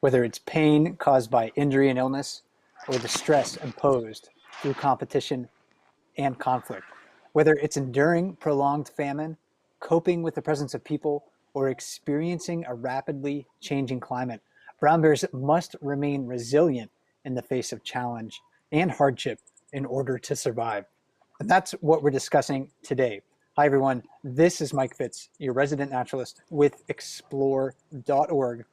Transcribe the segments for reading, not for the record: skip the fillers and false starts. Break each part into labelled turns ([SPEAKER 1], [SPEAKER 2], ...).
[SPEAKER 1] whether it's pain caused by injury and illness or the stress imposed through competition and conflict, whether it's enduring prolonged famine, coping with the presence of people, or experiencing a rapidly changing climate. Brown bears must remain resilient in the face of challenge and hardship in order to survive. And that's what we're discussing today. Hi, everyone. This is Mike Fitz, your resident naturalist with explore.org,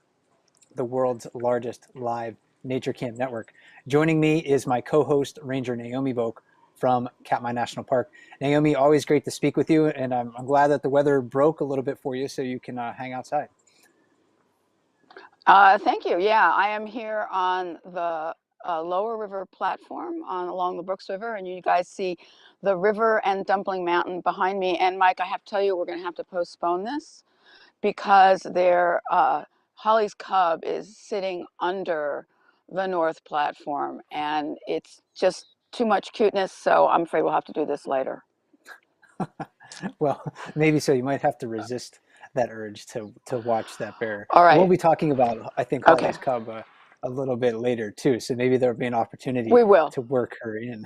[SPEAKER 1] the world's largest live nature camp network. Joining me is my co-host, Ranger Naomi Voke from Katmai National Park. Naomi, always great to speak with you, and I'm glad that the weather broke a little bit for you so you can hang outside.
[SPEAKER 2] Thank you. Yeah, I am here on the lower river platform along the Brooks River, and you guys see the river and Dumpling Mountain behind me. And Mike, I have to tell you, we're going to have to postpone this because Holly's cub is sitting under the north platform, and it's just too much cuteness. So I'm afraid we'll have to do this later.
[SPEAKER 1] Well, maybe so. You might have to resist that urge to watch that bear.
[SPEAKER 2] All right.
[SPEAKER 1] We'll be talking about, I think,
[SPEAKER 2] Okay.
[SPEAKER 1] Holly's cub a little bit later too. So maybe there'll be an opportunity
[SPEAKER 2] We will.
[SPEAKER 1] to work her in.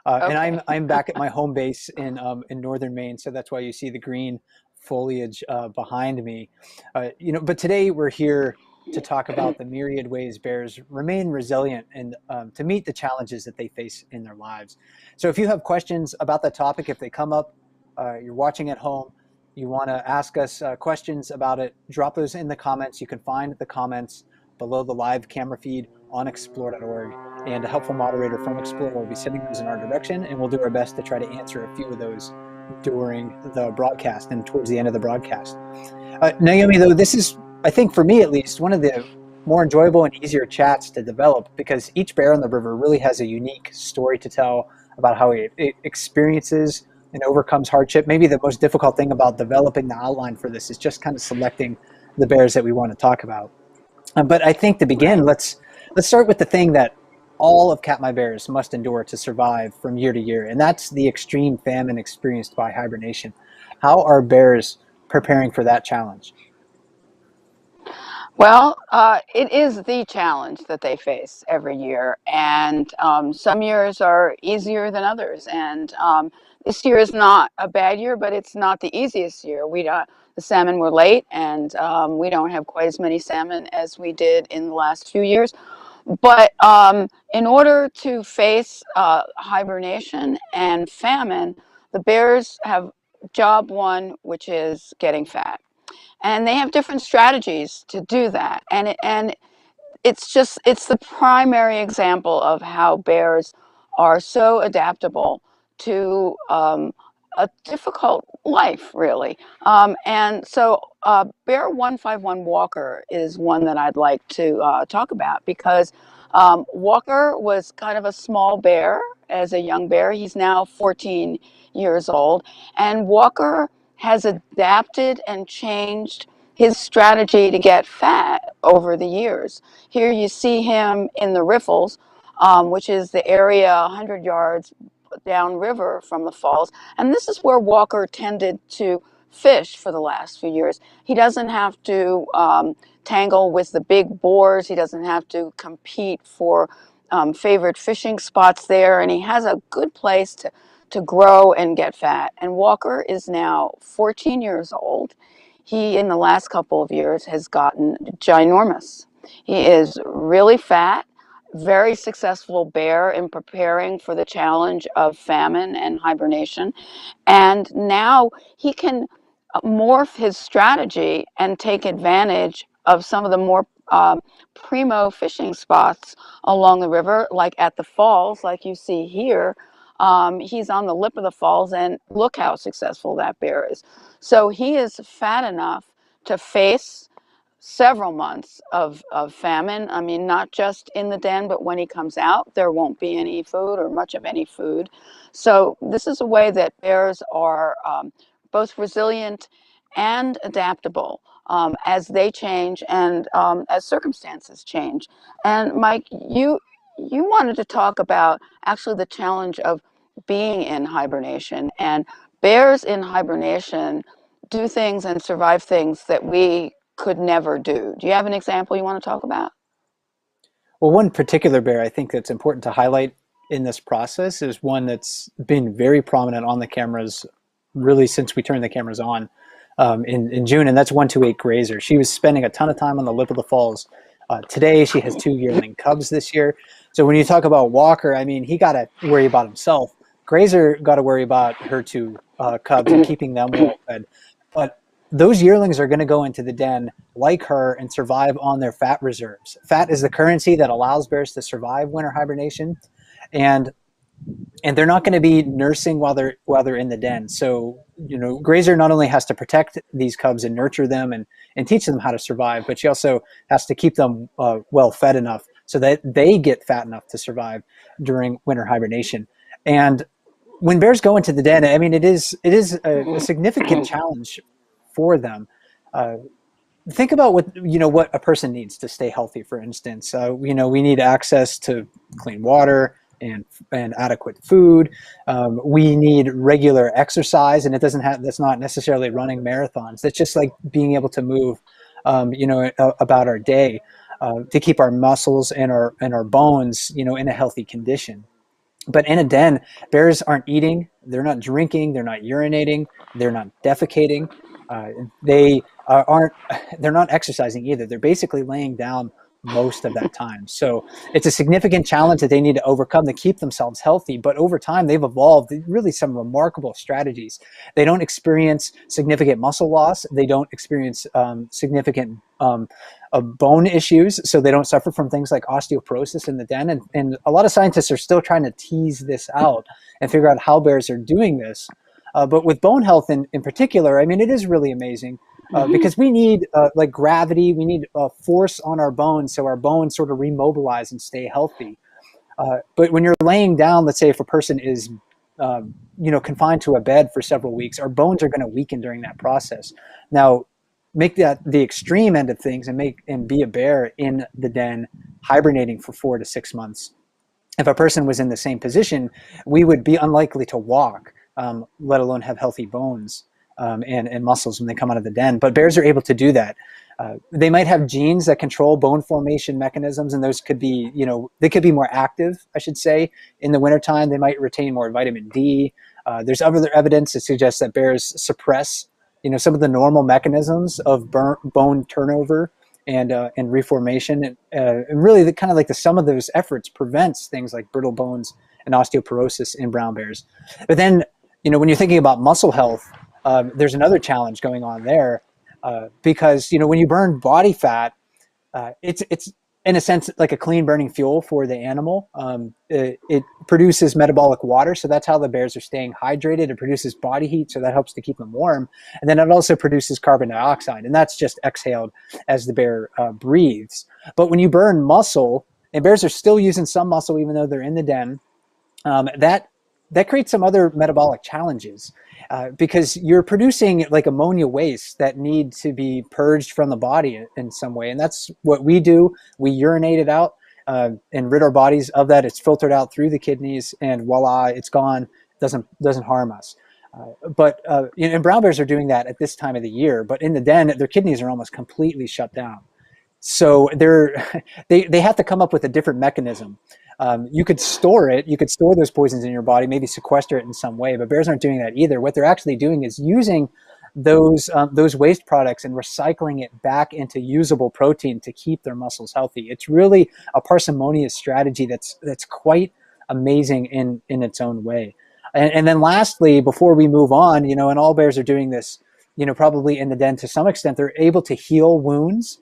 [SPEAKER 2] Okay.
[SPEAKER 1] And I'm back at my home base in northern Maine, so that's why you see the green foliage behind me. But today we're here to talk about the myriad ways bears remain resilient and to meet the challenges that they face in their lives. So if you have questions about that topic, if they come up, you're watching at home, you want to ask us questions about it, drop those in the comments. You can find the comments below the live camera feed on explore.org, and a helpful moderator from Explore will be sending those in our direction, and we'll do our best to try to answer a few of those during the broadcast and towards the end of the broadcast. Naomi, though, this is, I think for me at least, one of the more enjoyable and easier chats to develop because each bear on the river really has a unique story to tell about how it experiences and overcomes hardship. Maybe the most difficult thing about developing the outline for this is just kind of selecting the bears that we want to talk about. But I think to begin, let's start with the thing that all of Katmai bears must endure to survive from year to year, and that's the extreme famine experienced by hibernation. How are bears preparing for that challenge?
[SPEAKER 2] Well, it is the challenge that they face every year, and some years are easier than others. And this year is not a bad year, but it's not the easiest year. The salmon were late, and we don't have quite as many salmon as we did in the last few years. But in order to face hibernation and famine, the bears have job one, which is getting fat. And they have different strategies to do that. And it's the primary example of how bears are so adaptable to a difficult life, really. And so Bear 151 Walker is one that I'd like to talk about because Walker was kind of a small bear as a young bear. He's now 14 years old. And Walker has adapted and changed his strategy to get fat over the years. Here you see him in the riffles, which is the area 100 yards downriver from the falls. And this is where Walker tended to fish for the last few years. He doesn't have to tangle with the big boars. He doesn't have to compete for favorite fishing spots there. And he has a good place to grow and get fat. And Walker is now 14 years old. He, in the last couple of years, has gotten ginormous. He is really fat, very successful bear in preparing for the challenge of famine and hibernation. And now he can morph his strategy and take advantage of some of the more primo fishing spots along the river, like at the falls, like you see here. He's on the lip of the falls, and look how successful that bear is. So he is fat enough to face several months of famine. I mean, not just in the den, but when he comes out, there won't be any food or much of any food. So this is a way that bears are both resilient and adaptable as they change and as circumstances change. And Mike, you wanted to talk about actually the challenge of being in hibernation, and bears in hibernation do things and survive things that we could never do. Do you have an example you want to talk about?
[SPEAKER 1] Well, one particular bear I think that's important to highlight in this process is one that's been very prominent on the cameras really since we turned the cameras on in June, and that's 128 Grazer. She was spending a ton of time on the lip of the falls. Today, she has 2 yearling cubs this year. So when you talk about Walker, I mean, he got to worry about himself. Grazer got to worry about her 2 cubs and keeping them well fed. But those yearlings are going to go into the den like her and survive on their fat reserves. Fat is the currency that allows bears to survive winter hibernation, and they're not going to be nursing while they're in the den. So Grazer not only has to protect these cubs and nurture them and teach them how to survive, but she also has to keep them well fed enough so that they get fat enough to survive during winter hibernation. And when bears go into the den, I mean, it is a significant challenge for them. Think about what a person needs to stay healthy. For instance, we need access to clean water and adequate food. We need regular exercise, and that's not necessarily running marathons. That's just like being able to move, about our day, to keep our muscles and our bones, in a healthy condition. But in a den, bears aren't eating, they're not drinking, they're not urinating, they're not defecating, they aren't, they're not exercising either. They're basically laying down most of that time. So it's a significant challenge that they need to overcome to keep themselves healthy. But over time, they've evolved really some remarkable strategies. They don't experience significant muscle loss. They don't experience significant bone issues, so they don't suffer from things like osteoporosis in the den. And a lot of scientists are still trying to tease this out and figure out how bears are doing this. But with bone health in particular, I mean, it is really amazing because we need like gravity, we need force on our bones so our bones sort of remobilize and stay healthy. But when you're laying down, let's say if a person is confined to a bed for several weeks, our bones are going to weaken during that process. Now, make that the extreme end of things and be a bear in the den hibernating for 4 to 6 months. If a person was in the same position, we would be unlikely to walk, let alone have healthy bones and muscles when they come out of the den. But bears are able to do that. They might have genes that control bone formation mechanisms, and those could be, they could be more active, I should say, in the wintertime. They might retain more vitamin D. There's other evidence that suggests that bears suppress, some of the normal mechanisms of bone turnover and reformation. And really, kind of like the sum of those efforts prevents things like brittle bones and osteoporosis in brown bears. But then, when you're thinking about muscle health, there's another challenge going on there because, when you burn body fat, it's in a sense like a clean burning fuel for the animal. It produces metabolic water, so that's how the bears are staying hydrated. It produces body heat, so that helps to keep them warm. And then it also produces carbon dioxide, and that's just exhaled as the bear breathes. But when you burn muscle, and bears are still using some muscle even though they're in the den, that creates some other metabolic challenges because you're producing like ammonia waste that need to be purged from the body in some way. And that's what we do. We urinate it out and rid our bodies of that. It's filtered out through the kidneys, and voila, it's gone. Doesn't harm us. But and brown bears are doing that at this time of the year. But in the den, their kidneys are almost completely shut down. So they have to come up with a different mechanism. You could store it. You could store those poisons in your body, maybe sequester it in some way. But bears aren't doing that either. What they're actually doing is using those waste products and recycling it back into usable protein to keep their muscles healthy. It's really a parsimonious strategy that's quite amazing in its own way. And then lastly, before we move on, and all bears are doing this, probably in the den to some extent, they're able to heal wounds.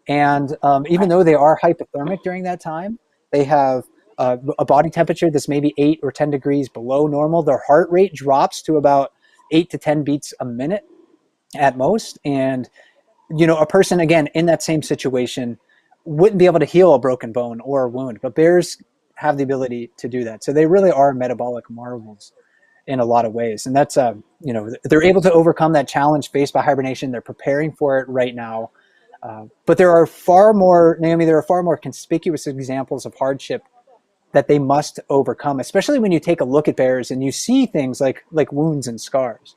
[SPEAKER 1] And even though they are hypothermic during that time, they have a body temperature that's maybe 8 or 10 degrees below normal. Their heart rate drops to about 8 to 10 beats a minute at most. And, a person, again, in that same situation wouldn't be able to heal a broken bone or a wound, but bears have the ability to do that. So they really are metabolic marvels in a lot of ways. And that's, they're able to overcome that challenge faced by hibernation. They're preparing for it right now. But there are far more conspicuous examples of hardship that they must overcome, especially when you take a look at bears and you see things like wounds and scars.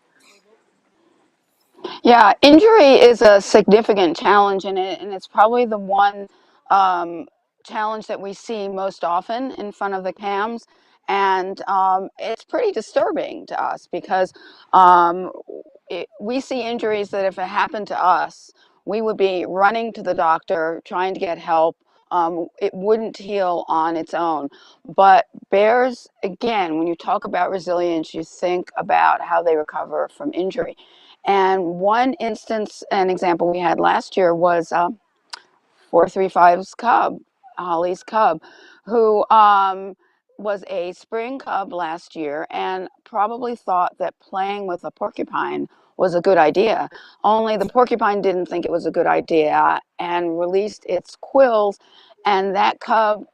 [SPEAKER 2] Yeah, injury is a significant challenge in it, and it's probably the one um, challenge that we see most often in front of the cams. And it's pretty disturbing to us because um, we see injuries that if it happened to us, we would be running to the doctor, trying to get help. It wouldn't heal on its own. But bears, again, when you talk about resilience, you think about how they recover from injury. And one instance, an example we had last year was 435's cub, Holly's cub, who was a spring cub last year and probably thought that playing with a porcupine was a good idea. Only the porcupine didn't think it was a good idea and released its quills, and that cub,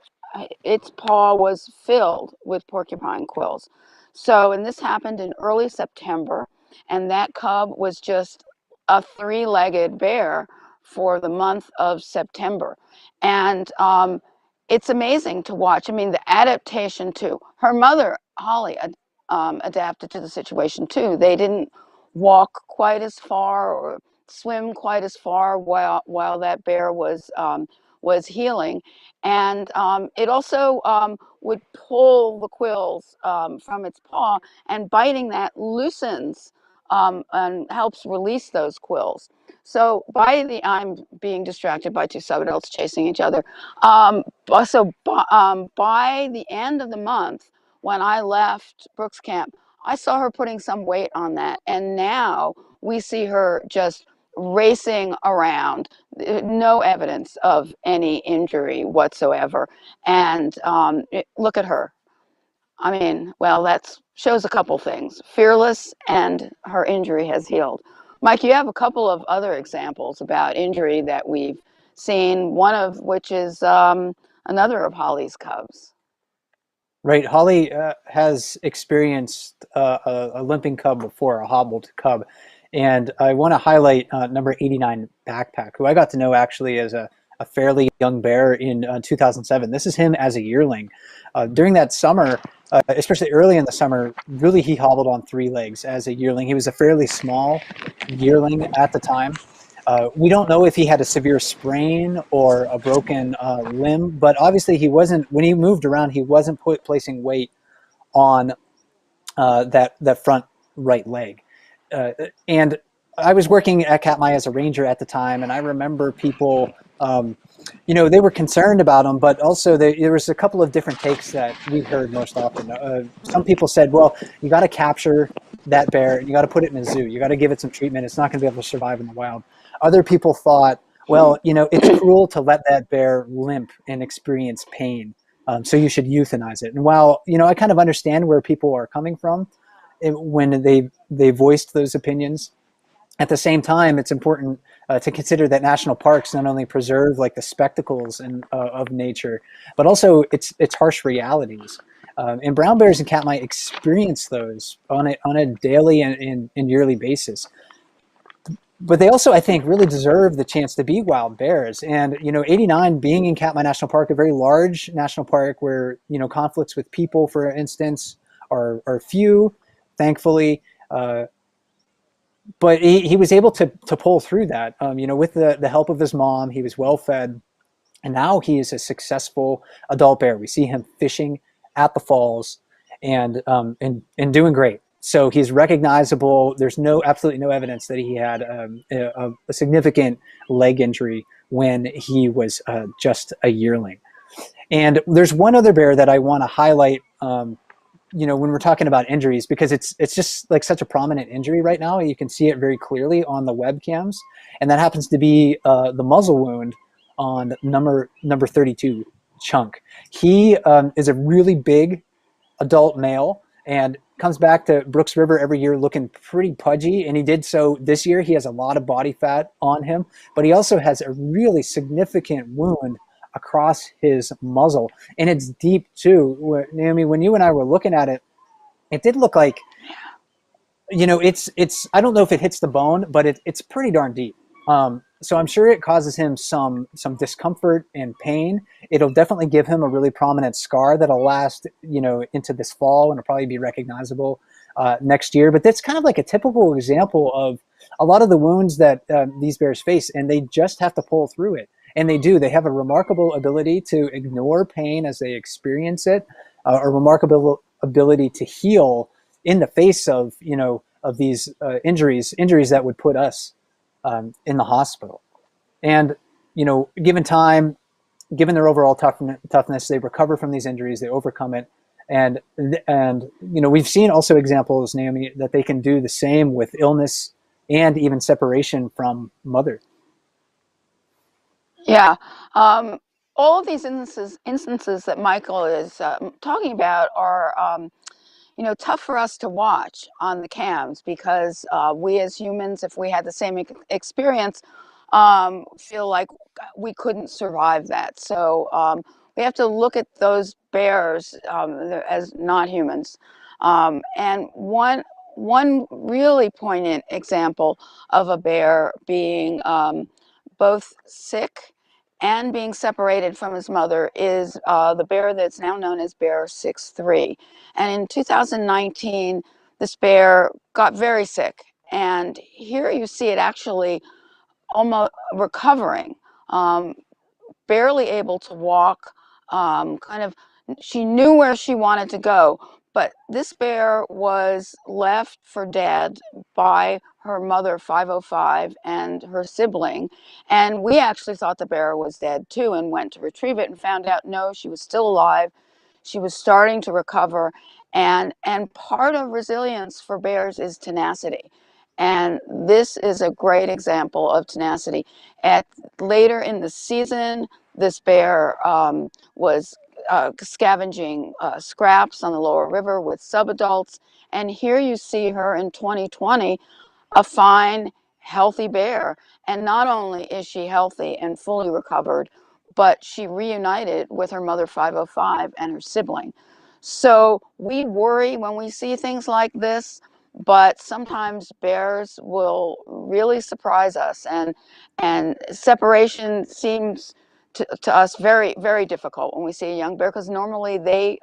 [SPEAKER 2] its paw was filled with porcupine quills. So, and this happened in early September, and that cub was just a three-legged bear for the month of September. And it's amazing to watch. I mean, the adaptation to her mother, Holly, adapted to the situation too. They didn't walk quite as far or swim quite as far while that bear was healing, and it also would pull the quills from its paw, and biting that loosens and helps release those quills. So I'm being distracted by two subadults chasing each other. By the end of the month, when I left Brooks Camp, I saw her putting some weight on that, and now we see her just racing around, no evidence of any injury whatsoever. And look at her. I mean, well, that shows a couple things: fearless, and her injury has healed. Mike, you have a couple of other examples about injury that we've seen, one of which is another of Holly's cubs.
[SPEAKER 1] Right. Holly has experienced a limping cub before, a hobbled cub. And I want to highlight number 89 Backpack, who I got to know actually as a fairly young bear in 2007. This is him as a yearling. During that summer, especially early in the summer, really he hobbled on three legs as a yearling. He was a fairly small yearling at the time. We don't know if he had a severe sprain or a broken limb, but obviously he wasn't, when he moved around, he wasn't placing weight on that front right leg. And I was working at Katmai as a ranger at the time, and I remember people, they were concerned about him, but also there was a couple of different takes that we heard most often. Some people said, well, you got to capture that bear, you got to put it in a zoo, you got to give it some treatment, it's not going to be able to survive in the wild. Other people thought, well, it's cruel to let that bear limp and experience pain, so you should euthanize it. And while, I kind of understand where people are coming from when they voiced those opinions, at the same time, it's important to consider that national parks not only preserve like the spectacles of nature, but also its harsh realities. And brown bears and Katmai experience those on a daily and yearly basis. But they also, I think, really deserve the chance to be wild bears. And, 89 being in Katmai National Park, a very large national park where, conflicts with people, for instance, are few, thankfully. But he was able to pull through that, with the help of his mom. He was well fed. And now he is a successful adult bear. We see him fishing at the falls and doing great. So he's recognizable. There's absolutely no evidence that he had a significant leg injury when he was just a yearling. And there's one other bear that I want to highlight, when we're talking about injuries, because it's just like such a prominent injury right now. You can see it very clearly on the webcams, and that happens to be the muzzle wound on number 32, Chunk. He is a really big adult male and comes back to Brooks River every year looking pretty pudgy, and he did so this year. He has a lot of body fat on him, but he also has a really significant wound across his muzzle, and it's deep too. Naomi, when you and I were looking at it, it did look like, it's I don't know if it hits the bone, but it's pretty darn deep. So I'm sure it causes him some discomfort and pain. It'll definitely give him a really prominent scar that'll last, into this fall, and it'll probably be recognizable next year. But that's kind of like a typical example a lot of the wounds that these bears face, and they just have to pull through it. And they do. They have a remarkable ability to ignore pain as they experience it, a remarkable ability to heal in the face of, of these injuries that would put us in the hospital. And, given time, given their overall toughness, they recover from these injuries, they overcome it. And we've seen also examples, Naomi, that they can do the same with illness and even separation from mother.
[SPEAKER 2] Yeah. All of these instances that Michael is talking about are, tough for us to watch on the cams because we as humans, if we had the same experience, feel like we couldn't survive that. So we have to look at those bears as not humans. And one really poignant example of a bear being both sick and being separated from his mother is the bear that's now known as bear 6'3". And in 2019, this bear got very sick. And here you see it actually almost recovering, barely able to walk, she knew where she wanted to go. But this bear was left for dead by her mother, 505, and her sibling. And we actually thought the bear was dead too and went to retrieve it and found out, no, she was still alive. She was starting to recover. And part of resilience for bears is tenacity. And this is a great example of tenacity. Later in the season, this bear was scavenging scraps on the lower river with subadults. And here you see her in 2020, a fine, healthy bear. And not only is she healthy and fully recovered, but she reunited with her mother, 505, and her sibling. So we worry when we see things like this, but sometimes bears will really surprise us, and separation seems to us very, very difficult when we see a young bear, because normally they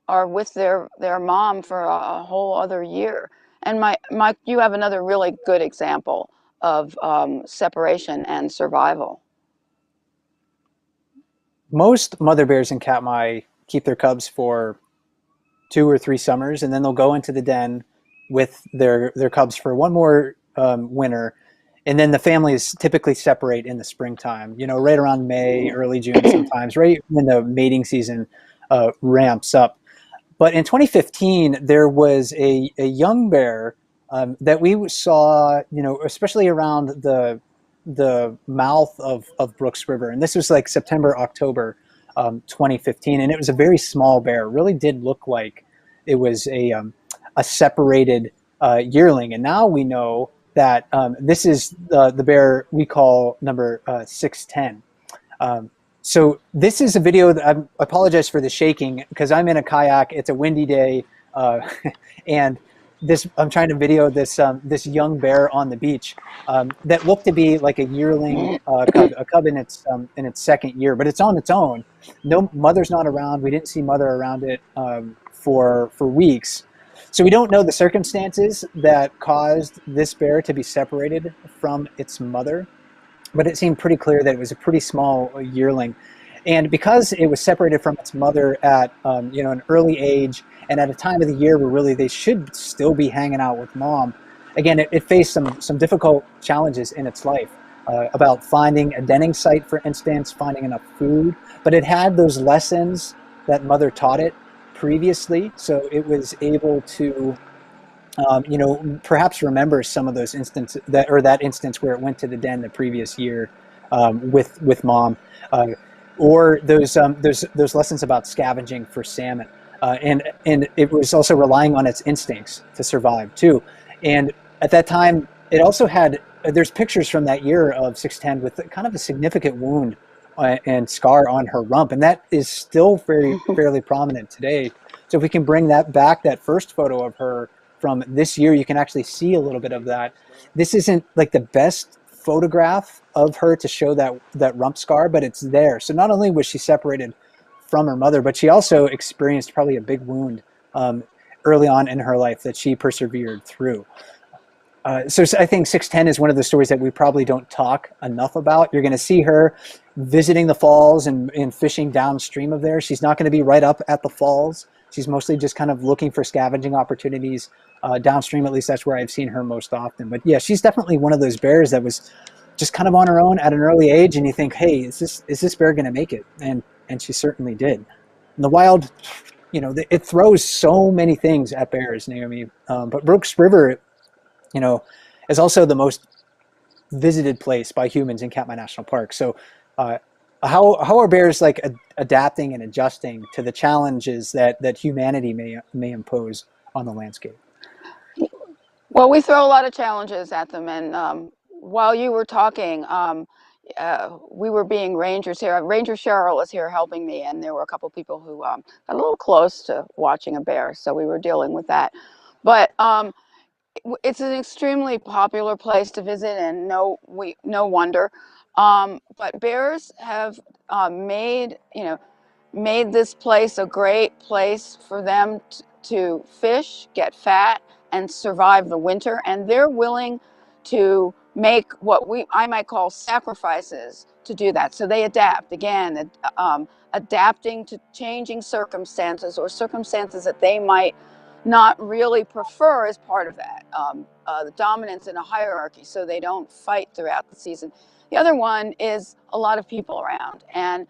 [SPEAKER 2] are with their mom for a whole other year. And Mike, you have another really good example of separation and survival.
[SPEAKER 1] Most mother bears in Katmai keep their cubs for 2 or 3 summers, and then they'll go into the den with their cubs for one more winter. And then the families typically separate in the springtime, right around May, early June sometimes, right when the mating season ramps up. But in 2015, there was a young bear that we saw, especially around the mouth of Brooks River. And this was like September, October 2015. And it was a very small bear. It really did look like it was a separated yearling. And now we know that this is the bear we call number 610. So this is a video that I apologize for the shaking because I'm in a kayak. It's a windy day, and I'm trying to video this young bear on the beach that looked to be like a yearling cub, a cub in its second year, but it's on its own. No mother's not around. We didn't see mother around it for weeks. So we don't know the circumstances that caused this bear to be separated from its mother, but it seemed pretty clear that it was a pretty small yearling. And because it was separated from its mother at an early age and at a time of the year where really they should still be hanging out with mom, again, it faced some difficult challenges in its life about finding a denning site, for instance, finding enough food. But it had those lessons that mother taught it previously, so it was able to perhaps remember some of those instances that instance where it went to the den the previous year with mom, or those lessons about scavenging for salmon, and it was also relying on its instincts to survive too. And at that time, it also had there's pictures from that year of 610 with kind of a significant wound and scar on her rump, and that is still fairly prominent today. So if we can bring that back, that first photo of her from this year, you can actually see a little bit of that. This isn't like the best photograph of her to show that rump scar, but it's there. So not only was she separated from her mother, but she also experienced probably a big wound early on in her life that she persevered through. So I think 610 is one of the stories that we probably don't talk enough about. You're going to see her visiting the falls and fishing downstream of there. She's not going to be right up at the falls. She's mostly just kind of looking for scavenging opportunities downstream. At least that's where I've seen her most often. But yeah, she's definitely one of those bears that was just kind of on her own at an early age. And you think, hey, is this bear going to make it? And she certainly did. In the wild, it throws so many things at bears, Naomi. But Brooks River, is also the most visited place by humans in Katmai National Park. So, how are bears like adapting and adjusting to the challenges that humanity may impose on the landscape?
[SPEAKER 2] Well, we throw a lot of challenges at them, and while you were talking, we were being rangers here. Ranger Cheryl was here helping me, and there were a couple people who got a little close to watching a bear, so we were dealing with that. But it's an extremely popular place to visit, and no wonder. But bears have made made this place a great place for them to fish, get fat, and survive the winter. And they're willing to make what I might call sacrifices to do that. So they adapt again, adapting to changing circumstances or circumstances that they might not really prefer as part of that. The dominance in a hierarchy, so they don't fight throughout the season. The other one is a lot of people around, and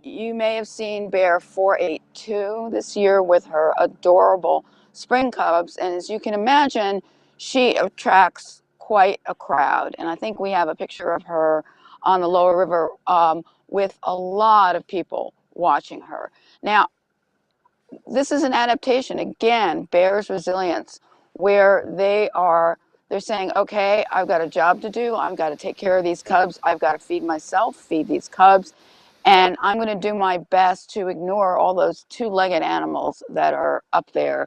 [SPEAKER 2] you may have seen Bear 482 this year with her adorable spring cubs, and as you can imagine, she attracts quite a crowd. And I think we have a picture of her on the lower river with a lot of people watching her. Now, this is an adaptation, again, bears resilience, where they're saying, okay, I've got a job to do. I've got to take care of these cubs. I've got to feed myself, feed these cubs. And I'm going to do my best to ignore all those two-legged animals that are up there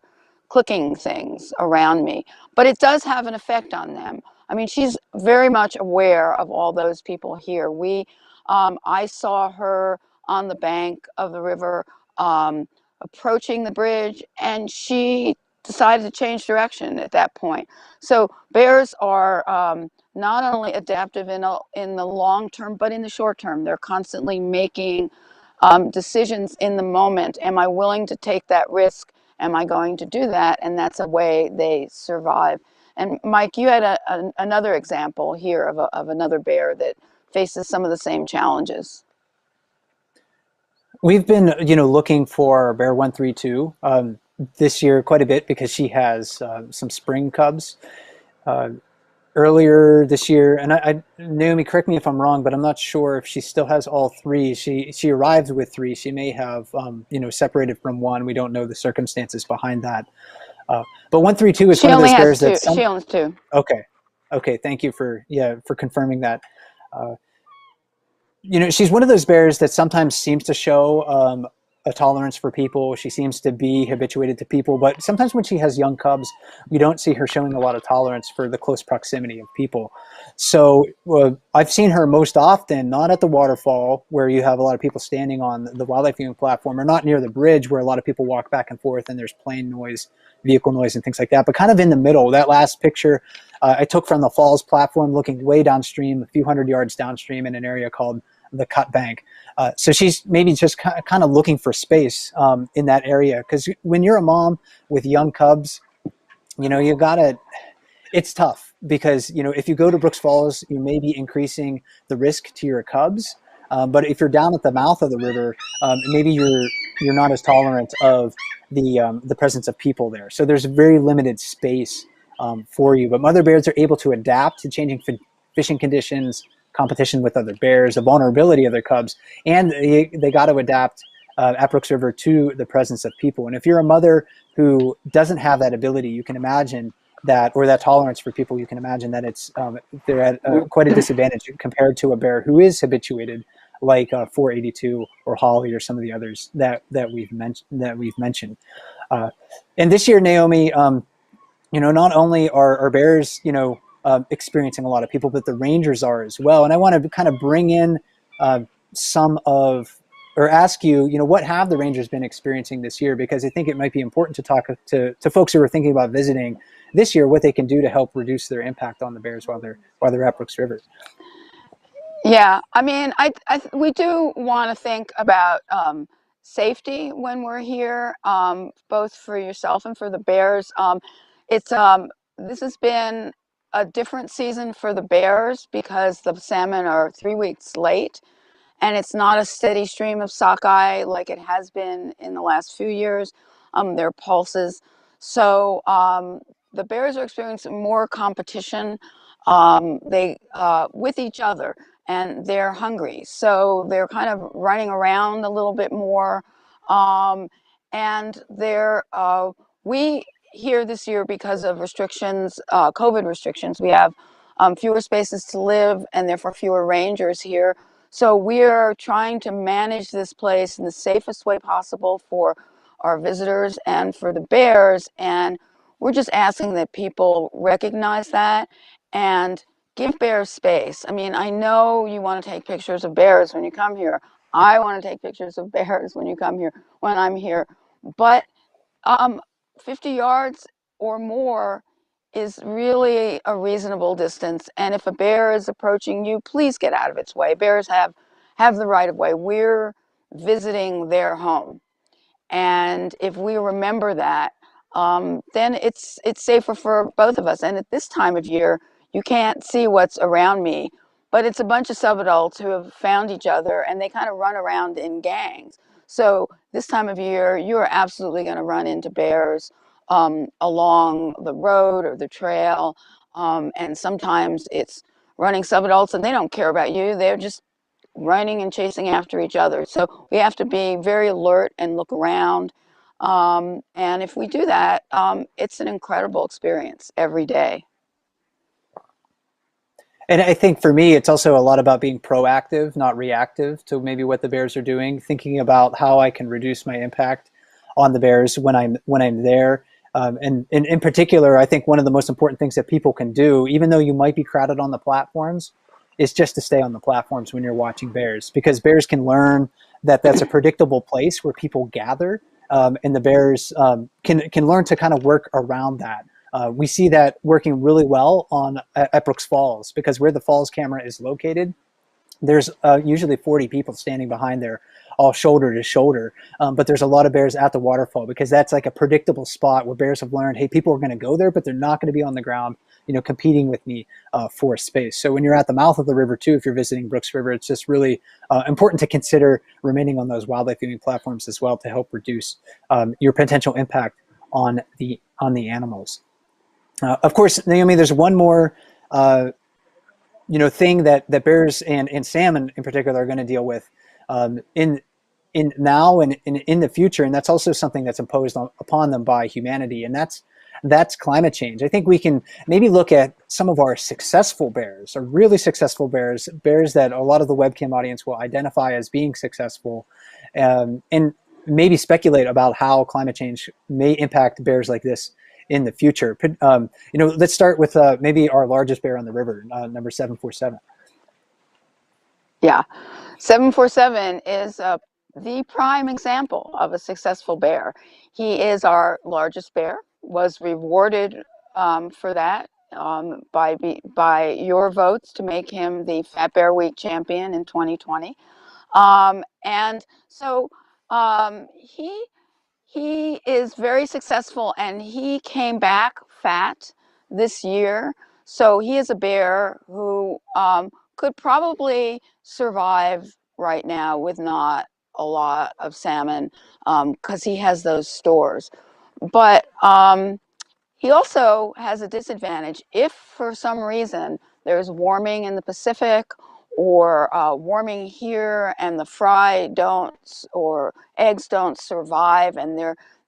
[SPEAKER 2] clicking things around me. But it does have an effect on them. I mean, she's very much aware of all those people here. I saw her on the bank of the river approaching the bridge, and she decided to change direction at that point. So bears are not only adaptive in the long term, but in the short term. They're constantly making decisions in the moment. Am I willing to take that risk? Am I going to do that? And that's a way they survive. And Mike, you had another example here of another bear that faces some of the same challenges.
[SPEAKER 1] We've been, looking for Bear 132 this year quite a bit because she has some spring cubs earlier this year. And Naomi, correct me if I'm wrong, but I'm not sure if she still has all three. She arrived with three. She may have, separated from one. We don't know the circumstances behind that. But 132 is
[SPEAKER 2] She
[SPEAKER 1] one of
[SPEAKER 2] only
[SPEAKER 1] those
[SPEAKER 2] has
[SPEAKER 1] bears
[SPEAKER 2] two.
[SPEAKER 1] that
[SPEAKER 2] She owns two.
[SPEAKER 1] Okay. Thank you for confirming that. She's one of those bears that sometimes seems to show a tolerance for people. She seems to be habituated to people, but sometimes when she has young cubs, we don't see her showing a lot of tolerance for the close proximity of people. So I've seen her most often not at the waterfall where you have a lot of people standing on the wildlife viewing platform, or not near the bridge where a lot of people walk back and forth and there's plane noise, vehicle noise, and things like that, but kind of in the middle. That last picture I took from the falls platform, looking way downstream, a few hundred yards downstream in an area called the Cut Bank. So she's maybe just kind of looking for space in that area. Because when you're a mom with young cubs, it's tough because, if you go to Brooks Falls, you may be increasing the risk to your cubs. But if you're down at the mouth of the river, maybe you're not as tolerant of the presence of people there. So there's very limited space for you. But mother bears are able to adapt to changing fishing conditions, competition with other bears, the vulnerability of their cubs, and they got to adapt at Brooks River to the presence of people. And if you're a mother who doesn't have that ability, you can imagine that, or that tolerance for people, you can imagine that they're at quite a disadvantage compared to a bear who is habituated, like 482 or Holly or some of the others that we've mentioned. And this year, Naomi, not only are bears, experiencing a lot of people, but the rangers are as well. And I want to kind of bring in or ask you, what have the rangers been experiencing this year? Because I think it might be important to talk to folks who are thinking about visiting this year what they can do to help reduce their impact on the bears while they're at Brooks River.
[SPEAKER 2] Yeah, I mean, we do want to think about safety when we're here, both for yourself and for the bears. It's this has been a different season for the bears because the salmon are 3 weeks late, and it's not a steady stream of sockeye like it has been in the last few years. There are pulses. So the bears are experiencing more competition they with each other, and they're hungry. So they're kind of running around a little bit more. Um, and we here this year, because of restrictions, COVID restrictions, we have fewer spaces to live and therefore fewer rangers here. So we're trying to manage this place in the safest way possible for our visitors and for the bears. And we're just asking that people recognize that and give bears space. I mean, I know you want to take pictures of bears when you come here. I want to take pictures of bears when you come here, when I'm here. But um, 50 yards or more is really a reasonable distance. And if a bear is approaching you, please get out of its way. Bears have the right of way. We're visiting their home. And if we remember that, then it's safer for both of us. And at this time of year, you can't see what's around me, but it's a bunch of subadults who have found each other, and they kind of run around in gangs. So this time of year, you're absolutely going to run into bears along the road or the trail, and sometimes it's running subadults, and they don't care about you. They're just running and chasing after each other. So we have to be very alert and look around. And if we do that, it's an incredible experience every day.
[SPEAKER 1] And I think for me, it's also a lot about being proactive, not reactive to maybe what the bears are doing, thinking about how I can reduce my impact on the bears when I'm there. And in particular, I think one of the most important things that people can do, even though you might be crowded on the platforms, is just to stay on the platforms when you're watching bears, because bears can learn that that's a predictable place where people gather, and the bears can learn to kind of work around that. We see that working really well at Brooks Falls, because where the falls camera is located, there's usually 40 people standing behind there, all shoulder to shoulder. But there's a lot of bears at the waterfall, because that's like a predictable spot where bears have learned, hey, people are going to go there, but they're not going to be on the ground, competing with me for space. So when you're at the mouth of the river too, if you're visiting Brooks River, it's just really important to consider remaining on those wildlife viewing platforms as well, to help reduce your potential impact on the animals. Of course, Naomi, there's one more thing that bears and salmon in particular are going to deal with in now and in the future, and that's also something that's imposed upon them by humanity, and that's climate change. I think we can maybe look at some of our successful bears, or really successful bears that a lot of the webcam audience will identify as being successful, and maybe speculate about how climate change may impact bears like this in the future. Let's start with maybe our largest bear on the river, number 747.
[SPEAKER 2] Yeah, 747 is the prime example of a successful bear. He is our largest bear, was rewarded for that by your votes to make him the Fat Bear Week champion in 2020. And so he is very successful, and he came back fat this year. So he is a bear who could probably survive right now with not a lot of salmon, because he has those stores. But he also has a disadvantage. If for some reason there's warming in the Pacific, or warming here, and the fry don't, or eggs don't survive, and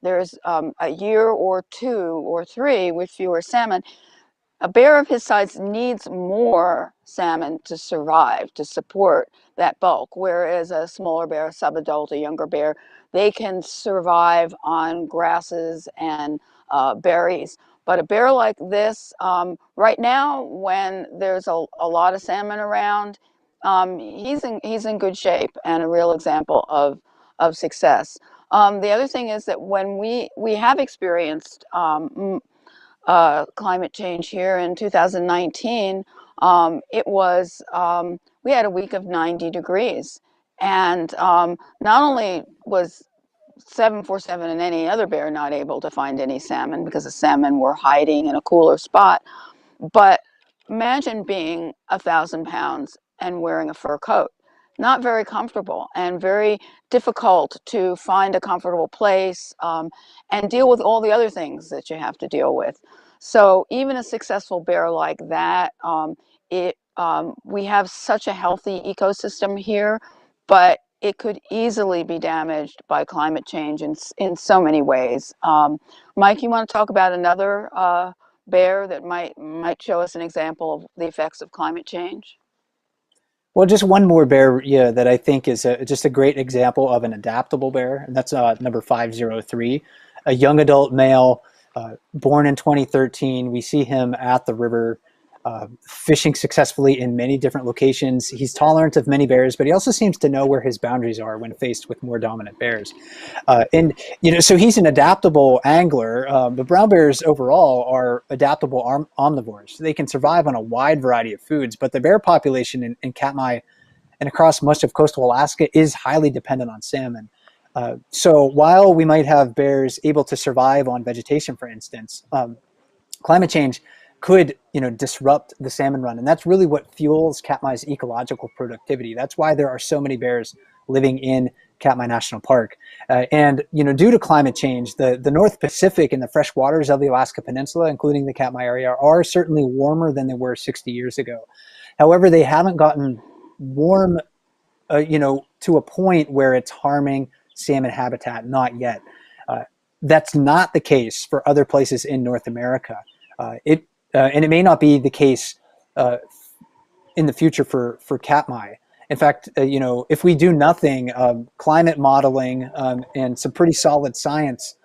[SPEAKER 2] there's a year or 2 or 3 with fewer salmon, a bear of his size needs more salmon to survive, to support that bulk, whereas a smaller bear, a subadult, a younger bear, they can survive on grasses and berries. But a bear like this, right now, when there's a lot of salmon around, he's in good shape and a real example of success. The other thing is that when we have experienced climate change here in 2019, it was we had a week of 90 degrees, and not only was 747 and any other bear not able to find any salmon because the salmon were hiding in a cooler spot, but imagine being 1,000 pounds and wearing a fur coat. Not very comfortable and very difficult to find a comfortable place, and deal with all the other things that you have to deal with. So even a successful bear like that, we have such a healthy ecosystem here, but it could easily be damaged by climate change in so many ways. Mike, you want to talk about another bear that might show us an example of the effects of climate change?
[SPEAKER 1] Well, just one more bear, yeah, that I think is just a great example of an adaptable bear, and that's number 503, a young adult male, born in 2013. We see him at the river, fishing successfully in many different locations. He's tolerant of many bears, but he also seems to know where his boundaries are when faced with more dominant bears. And so he's an adaptable angler. The brown bears overall are adaptable omnivores. They can survive on a wide variety of foods, but the bear population in Katmai and across much of coastal Alaska is highly dependent on salmon. So while we might have bears able to survive on vegetation, for instance, climate change could disrupt the salmon run, and that's really what fuels Katmai's ecological productivity. That's why there are so many bears living in Katmai National Park. And due to climate change, the North Pacific and the fresh waters of the Alaska Peninsula, including the Katmai area, are certainly warmer than they were 60 years ago. However, they haven't gotten warm, to a point where it's harming salmon habitat. Not yet. That's not the case for other places in North America. And it may not be the case in the future for Katmai. In fact, if we do nothing, climate modeling and some pretty solid science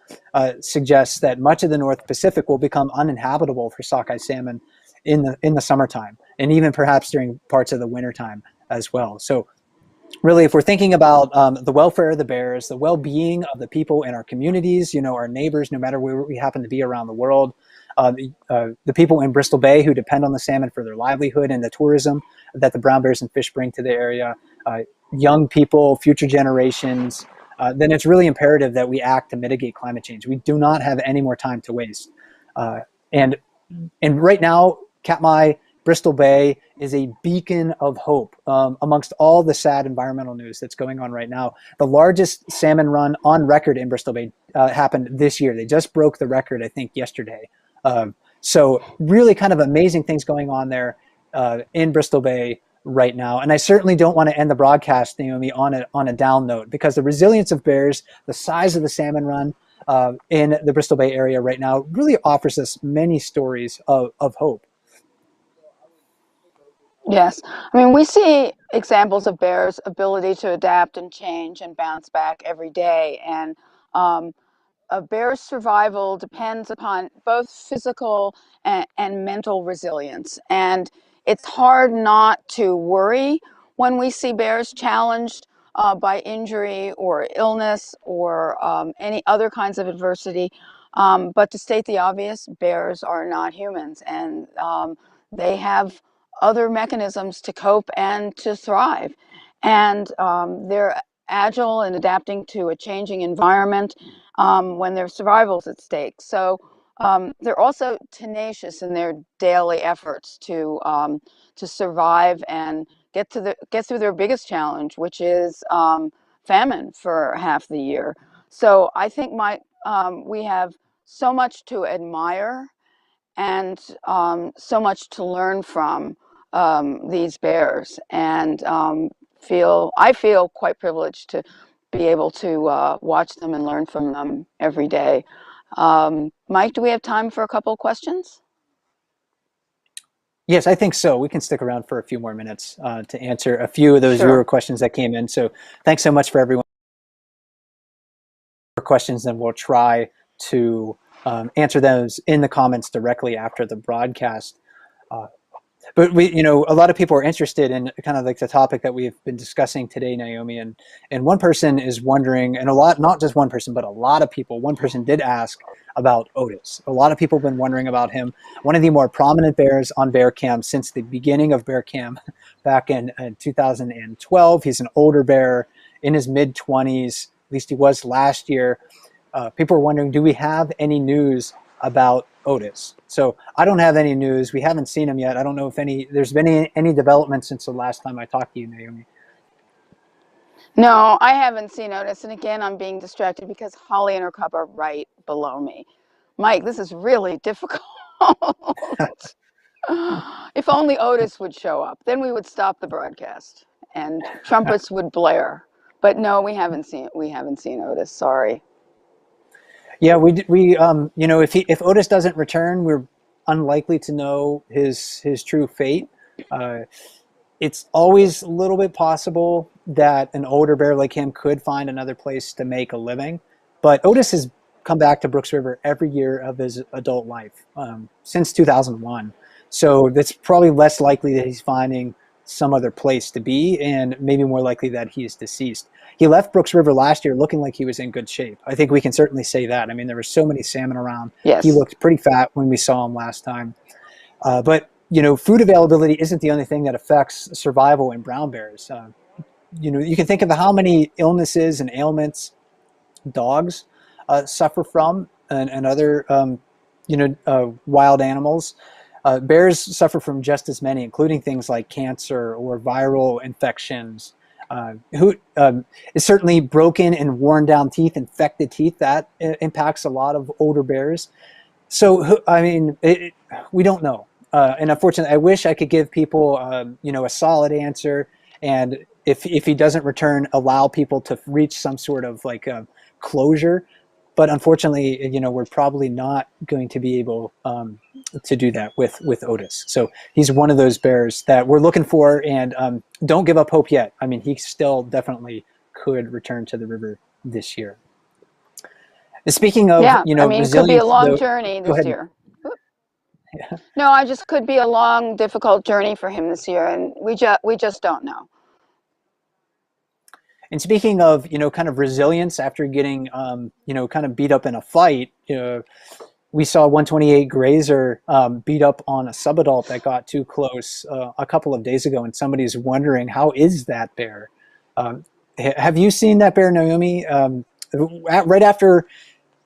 [SPEAKER 1] suggests that much of the North Pacific will become uninhabitable for sockeye salmon in the summertime, and even perhaps during parts of the wintertime as well. So really, if we're thinking about the welfare of the bears, the well-being of the people in our communities, our neighbors, no matter where we happen to be around the world, the people in Bristol Bay who depend on the salmon for their livelihood and the tourism that the brown bears and fish bring to the area, young people, future generations, then it's really imperative that we act to mitigate climate change. We do not have any more time to waste. And right now, Katmai, Bristol Bay is a beacon of hope amongst all the sad environmental news that's going on right now. The largest salmon run on record in Bristol Bay happened this year. They just broke the record, I think, yesterday. So really kind of amazing things going on there in Bristol Bay right now. And I certainly don't want to end the broadcast, Naomi, on a down note, because the resilience of bears, the size of the salmon run in the Bristol Bay area right now really offers us many stories of hope.
[SPEAKER 2] Yes. I mean, we see examples of bears' ability to adapt and change and bounce back every day. And um, a bear's survival depends upon both physical and mental resilience. And it's hard not to worry when we see bears challenged by injury or illness or any other kinds of adversity. But to state the obvious, bears are not humans, and they have other mechanisms to cope and to thrive. And they're agile in adapting to a changing environment when their survival's at stake. So they're also tenacious in their daily efforts to survive and get through their biggest challenge, which is famine for half the year. So I think we have so much to admire and so much to learn from these bears, and I feel quite privileged to be able to watch them and learn from them every day. Mike, do we have time for a couple of questions?
[SPEAKER 1] Yes, I think so. We can stick around for a few more minutes to answer a few of those viewer
[SPEAKER 2] Sure.
[SPEAKER 1] questions that came in. So thanks so much for everyone for questions, and we'll try to answer those in the comments directly after the broadcast. Uh, But a lot of people are interested in kind of like the topic that we've been discussing today, Naomi. And one person is wondering, and not just one person, but a lot of people. One person did ask about Otis. A lot of people have been wondering about him. One of the more prominent bears on Bear Cam since the beginning of Bear Cam back in 2012. He's an older bear in his mid-20s. At least he was last year. People are wondering, do we have any news about Otis? So I don't have any news. We haven't seen him yet. I don't know if there's been any development since the last time I talked to you, Naomi.
[SPEAKER 2] No, I haven't seen Otis. And again, I'm being distracted because Holly and her cub are right below me. Mike, this is really difficult. If only Otis would show up, then we would stop the broadcast and trumpets would blare. But no, we haven't seen Otis. Sorry.
[SPEAKER 1] Yeah, if Otis doesn't return, we're unlikely to know his true fate. It's always a little bit possible that an older bear like him could find another place to make a living, but Otis has come back to Brooks River every year of his adult life since 2001. So it's probably less likely that he's finding some other place to be, and maybe more likely that he is deceased. He left Brooks River last year looking like he was in good shape. I think we can certainly say that. I mean, there were so many salmon around.
[SPEAKER 2] Yes.
[SPEAKER 1] He looked pretty fat when we saw him last time. But food availability isn't the only thing that affects survival in brown bears. You can think of how many illnesses and ailments dogs suffer from, and other wild animals. Bears suffer from just as many, including things like cancer or viral infections. Certainly broken and worn down teeth, infected teeth, that impacts a lot of older bears. So, I mean, we don't know. And unfortunately, I wish I could give people, a solid answer. And if he doesn't return, allow people to reach some sort of closure. But unfortunately, we're probably not going to be able to do that with Otis. So he's one of those bears that we're looking for, and don't give up hope yet. I mean, he still definitely could return to the river this year. And speaking of,
[SPEAKER 2] it could be a long journey this year.
[SPEAKER 1] Yeah.
[SPEAKER 2] No, I just could be a long, difficult journey for him this year, and we just don't know.
[SPEAKER 1] And speaking of, kind of resilience after getting, kind of beat up in a fight, we saw 128 Grazer beat up on a subadult that got too close a couple of days ago, and somebody's wondering, how is that bear? Have you seen that bear, Naomi? Right after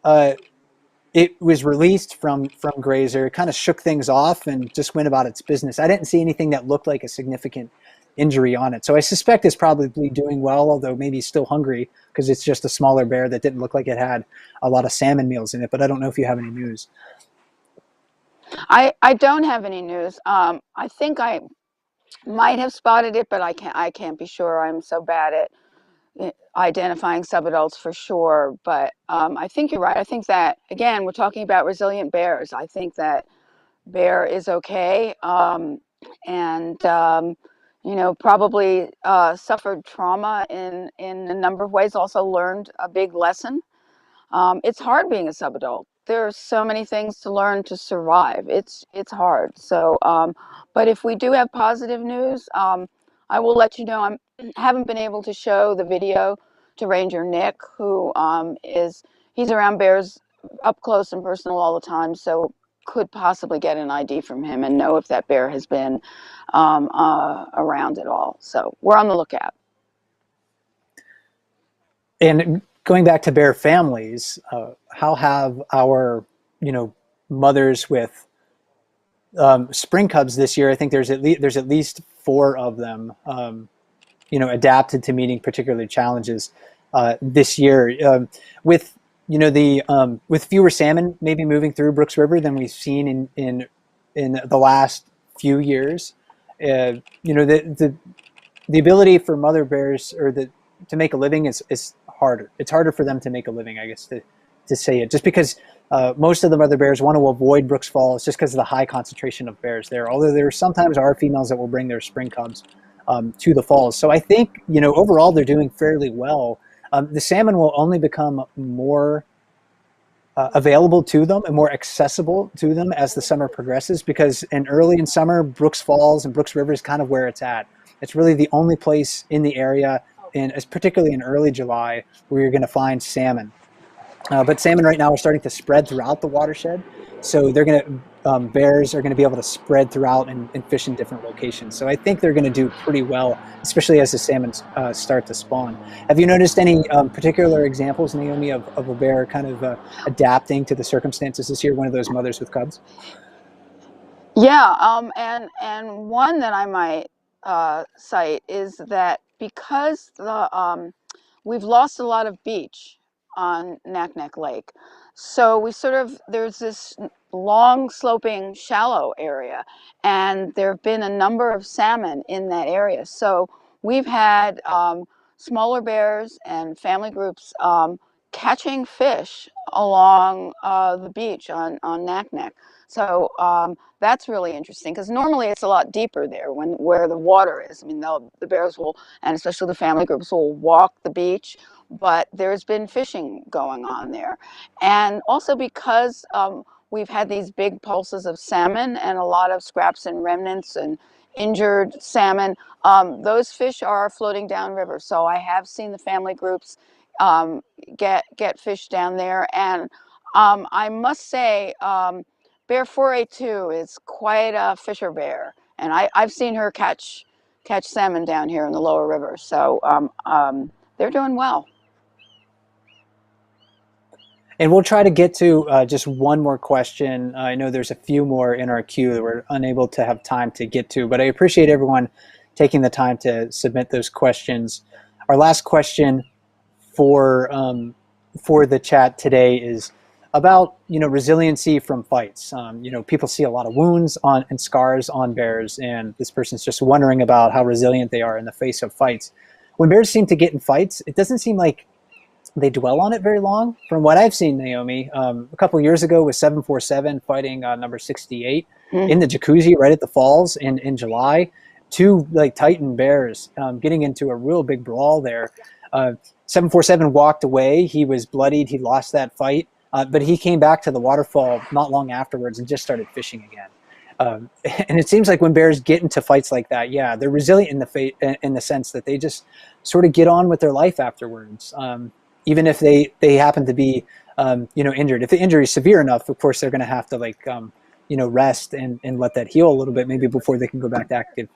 [SPEAKER 1] it was released from Grazer, it kind of shook things off and just went about its business. I didn't see anything that looked like a significant injury on it. So I suspect it's probably doing well, although maybe still hungry because it's just a smaller bear that didn't look like it had a lot of salmon meals in it. But I don't know if you have any news.
[SPEAKER 2] I don't have any news. I think I might have spotted it, but I can't be sure. I'm so bad at identifying subadults for sure. But I think you're right. I think that, again, we're talking about resilient bears. I think that bear is okay. Probably suffered trauma in a number of ways, also learned a big lesson. It's hard being a subadult. There are so many things to learn to survive. It's hard. So, but if we do have positive news, I will let you know. I haven't been able to show the video to Ranger Nick, who he's around bears up close and personal all the time, so could possibly get an ID from him and know if that bear has been around at all. So we're on the lookout.
[SPEAKER 1] And going back to bear families, how have our, mothers with spring cubs this year? I think there's at least 4 of them, adapted to meeting particular challenges this year. With with fewer salmon maybe moving through Brooks River than we've seen in the last few years, the ability for mother bears to make a living is harder. It's harder for them to make a living, I guess, to say it, just because most of the mother bears want to avoid Brooks Falls just because of the high concentration of bears there. Although there sometimes are females that will bring their spring cubs to the falls. So I think, overall they're doing fairly well. The salmon will only become more available to them and more accessible to them as the summer progresses, because early in summer, Brooks Falls and Brooks River is kind of where it's at. It's really the only place in the area, particularly in early July, where you're going to find salmon. But salmon right now are starting to spread throughout the watershed. So they're going to, bears are going to be able to spread throughout and fish in different locations. So I think they're going to do pretty well, especially as the salmon start to spawn. Have you noticed any particular examples, Naomi, of a bear kind of adapting to the circumstances this year, one of those mothers with cubs?
[SPEAKER 2] Yeah, and one that I might cite is that because we've lost a lot of beach on Naknek Lake, so we sort of there's this long sloping shallow area, and there have been a number of salmon in that area. So we've had smaller bears and family groups catching fish along the beach on Naknek. So that's really interesting because normally it's a lot deeper there where the water is. I mean, the bears will, and especially the family groups, will walk the beach, but there's been fishing going on there. And also because we've had these big pulses of salmon and a lot of scraps and remnants and injured salmon, those fish are floating downriver. So I have seen the family groups get fish down there. And I must say, Bear 482 is quite a fisher bear, and I've seen her catch salmon down here in the lower river. So they're doing well.
[SPEAKER 1] And we'll try to get to just one more question. I know there's a few more in our queue that we're unable to have time to get to, but I appreciate everyone taking the time to submit those questions. Our last question for the chat today is about resiliency from fights. People see a lot of wounds and scars on bears, and this person's just wondering about how resilient they are in the face of fights. When bears seem to get in fights, it doesn't seem like they dwell on it very long. From what I've seen, Naomi, a couple of years ago with 747 fighting number 68 in the jacuzzi right at the falls in July, two Titan bears getting into a real big brawl there. 747 walked away. He was bloodied. He lost that fight. But he came back to the waterfall not long afterwards and just started fishing again. And it seems like when bears get into fights like that, yeah, they're resilient in the sense that they just sort of get on with their life afterwards. Even if they happen to be injured. If the injury is severe enough, of course they're going to have to rest and let that heal a little bit, maybe before they can go back to active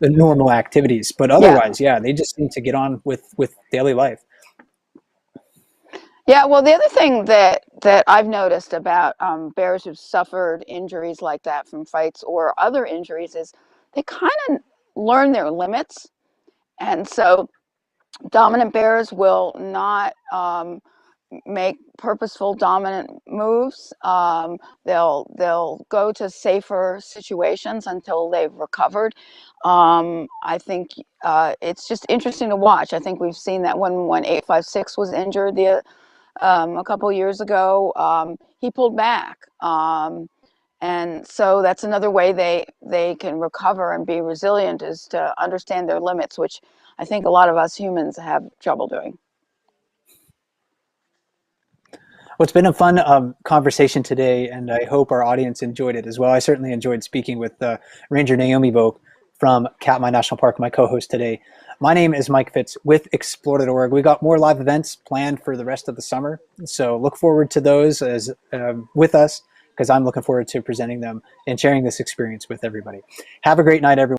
[SPEAKER 1] the normal activities. But otherwise, yeah, they just need to get on with daily life.
[SPEAKER 2] Yeah, well, the other thing that I've noticed about bears who've suffered injuries like that from fights or other injuries is they kind of learn their limits. And so dominant bears will not make purposeful dominant moves. They'll go to safer situations until they've recovered. I think it's just interesting to watch. I think we've seen that when 856 was injured a couple years ago, he pulled back. And so that's another way they can recover and be resilient, is to understand their limits, which I think a lot of us humans have trouble doing.
[SPEAKER 1] Well, it's been a fun conversation today, and I hope our audience enjoyed it as well. I certainly enjoyed speaking with Ranger Naomi Vogt from Katmai National Park, my co-host today. My name is Mike Fitz with Explore.org. We got more live events planned for the rest of the summer, so look forward to those as with us, because I'm looking forward to presenting them and sharing this experience with everybody. Have a great night, everyone.